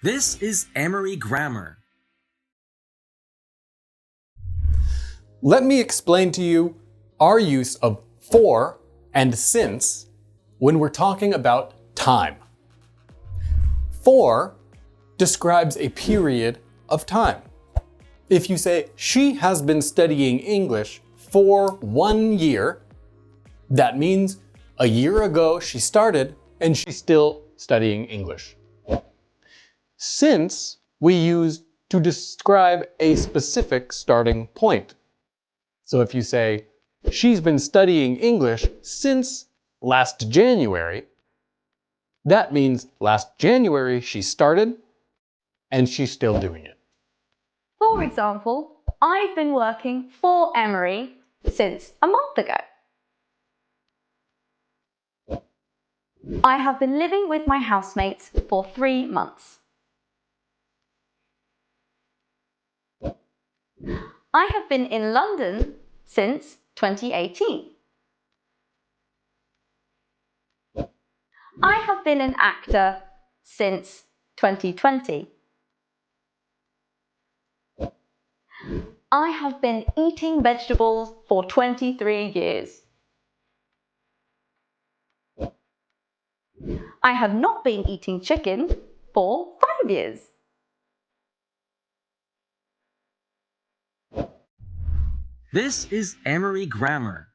This is Emery Grammar. Let me explain to you our use of for and since when we're talking about time. For describes a period of time. If you say, she has been studying English for 1 year, that means a year ago she started and she's still studying English. Since we use to describe a specific starting point. So if you say, she's been studying English since last January, that means last January she started and she's still doing it. For example, I've been working for Emery since a month ago. I have been living with my housemates for 3 months. I have been in London since 2018. I have been an actor since 2020. I have been eating vegetables for 23 years. I have not been eating chicken for 5 years. This is Emery Grammar.